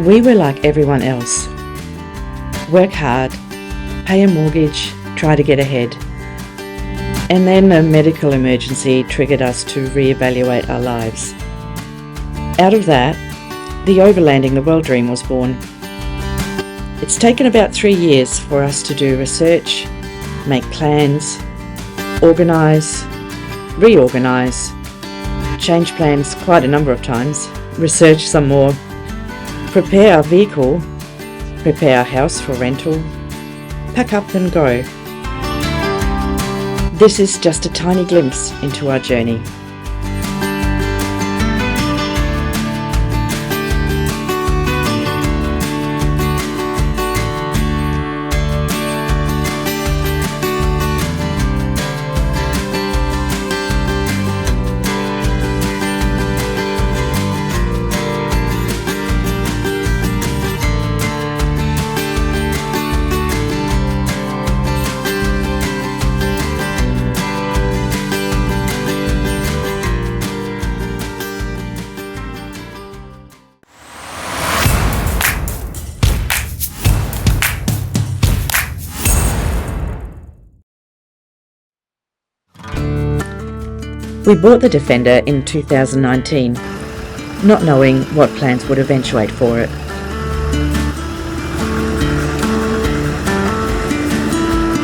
We were like everyone else. Work hard, pay a mortgage, try to get ahead. And then a medical emergency triggered us to reevaluate our lives. Out of that, the Overlanding the World Dream was born. It's taken about 3 years for us to do research, make plans, organise, reorganise, change plans quite a number of times, research some more, prepare our vehicle, prepare our house for rental, pack up and go. This is just a tiny glimpse into our journey. We bought the Defender in 2019, not knowing what plans would eventuate for it.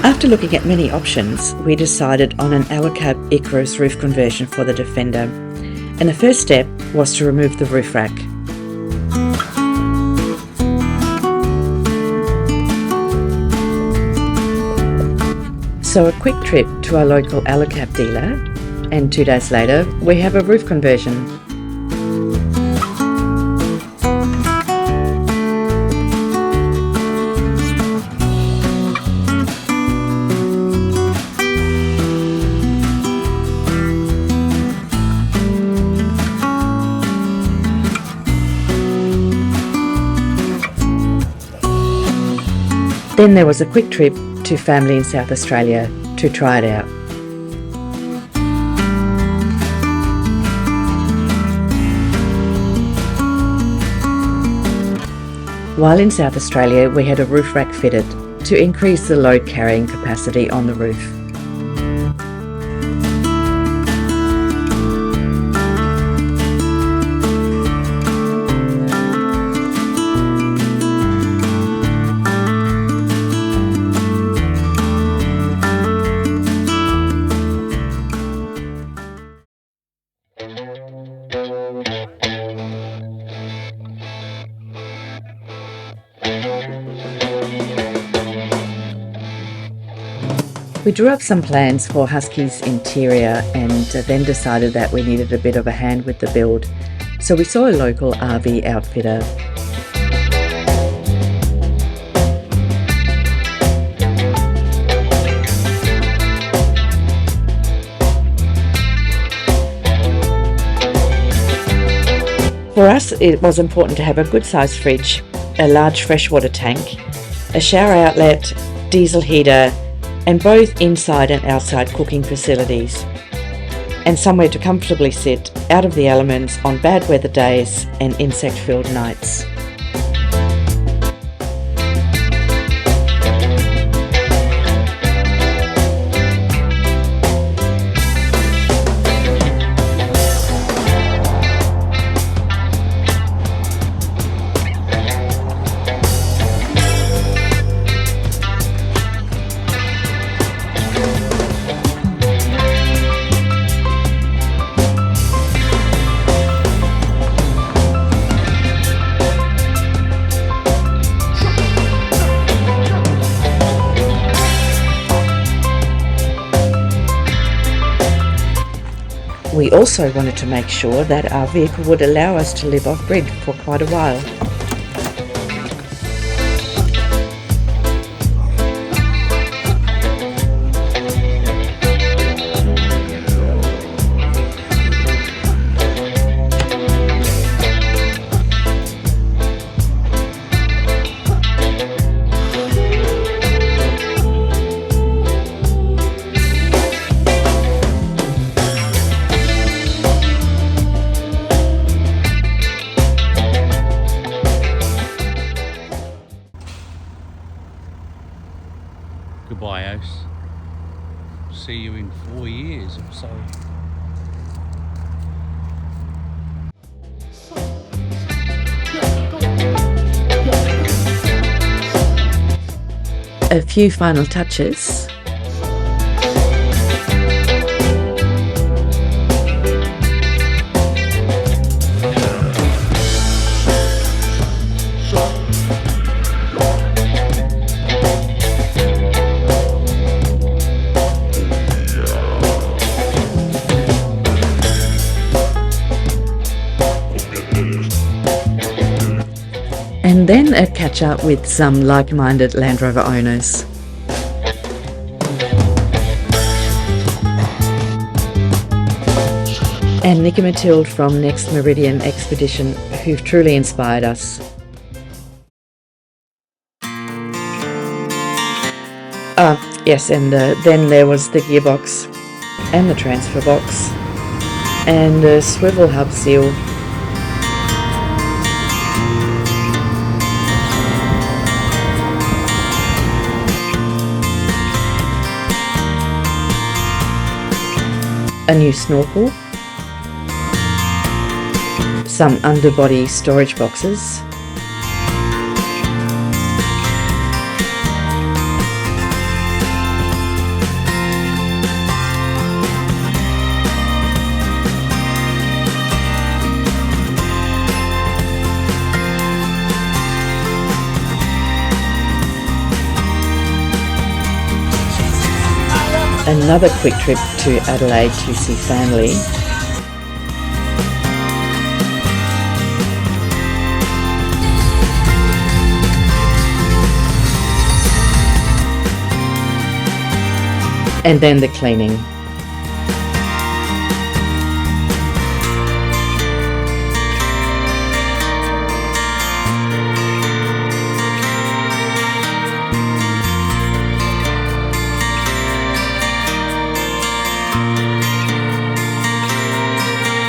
After looking at many options, we decided on an Alacab Icarus roof conversion for the Defender, and the first step was to remove the roof rack. So a quick trip to our local Alacab dealer, and 2 days later we have a roof conversion. Then there was a quick trip to family in South Australia to try it out. While in South Australia, we had a roof rack fitted to increase the load carrying capacity on the roof. We drew up some plans for Husky's interior and then decided that we needed a bit of a hand with the build, so we saw a local RV outfitter. For us, it was important to have a good sized fridge, a large freshwater tank, a shower outlet, diesel heater, and both inside and outside cooking facilities, and somewhere to comfortably sit out of the elements on bad weather days and insect-filled nights. We also wanted to make sure that our vehicle would allow us to live off-grid for quite a while. buy a house. See you in 4 years or so. A few final touches. And then a catch up with some like-minded Land Rover owners. And Nick and Matilde from Next Meridian Expedition, who've truly inspired us. Yes, and then there was the gearbox and the transfer box and the swivel hub seal. A new snorkel, some underbody storage boxes, another quick trip to Adelaide to see family, and then the cleaning.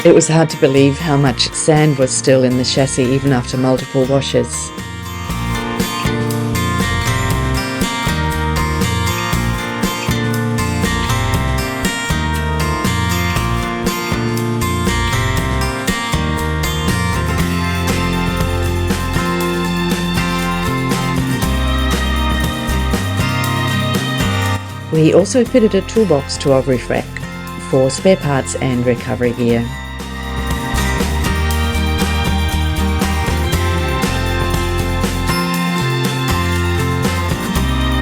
It was hard to believe how much sand was still in the chassis even after multiple washes. We also fitted a toolbox to our roof rack for spare parts and recovery gear.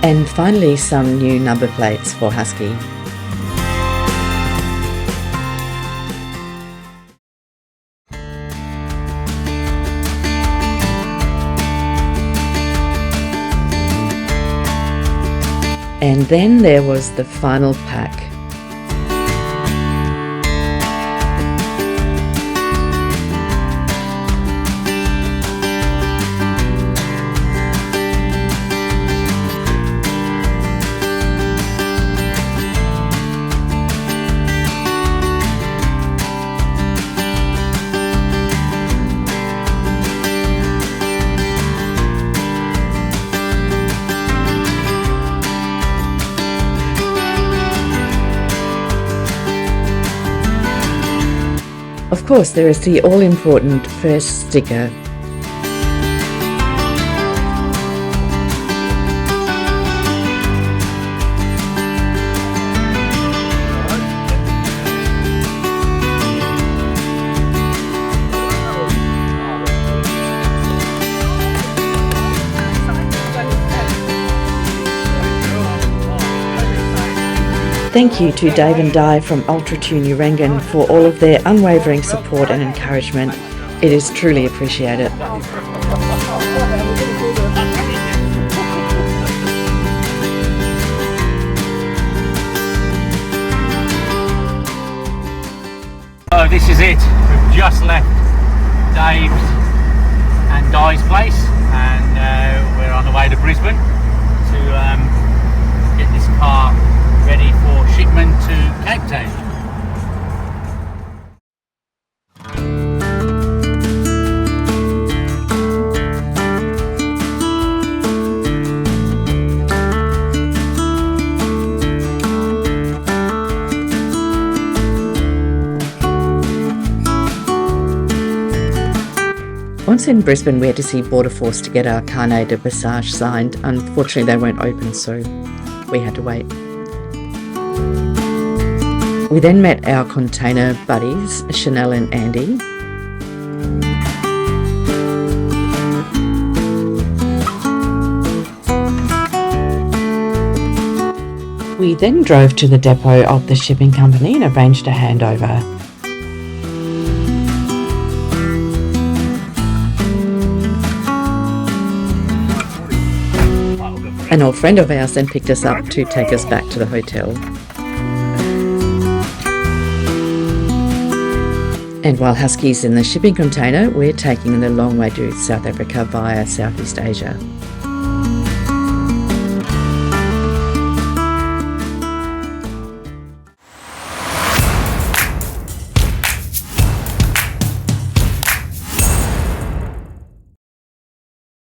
And finally, some new number plates for Husky. And then there was the final pack. Of course, there is the all-important first sticker. Thank you to Dave and Di from Ultratune Urangan for all of their unwavering support and encouragement. It is truly appreciated. So this is it. We've just left Dave's and Di's place, and we're on the way to Brisbane to get this car ready for shipment to Cape Town. in Brisbane, we had to see Border Force to get our carnet de passage signed. Unfortunately, they weren't open, so we had to wait. We then met our container buddies, Chanel and Andy. We then drove to the depot of the shipping company and arranged a handover. An old friend of ours then picked us up to take us back to the hotel. And while Husky's in the shipping container, we're taking the long way to South Africa via Southeast Asia.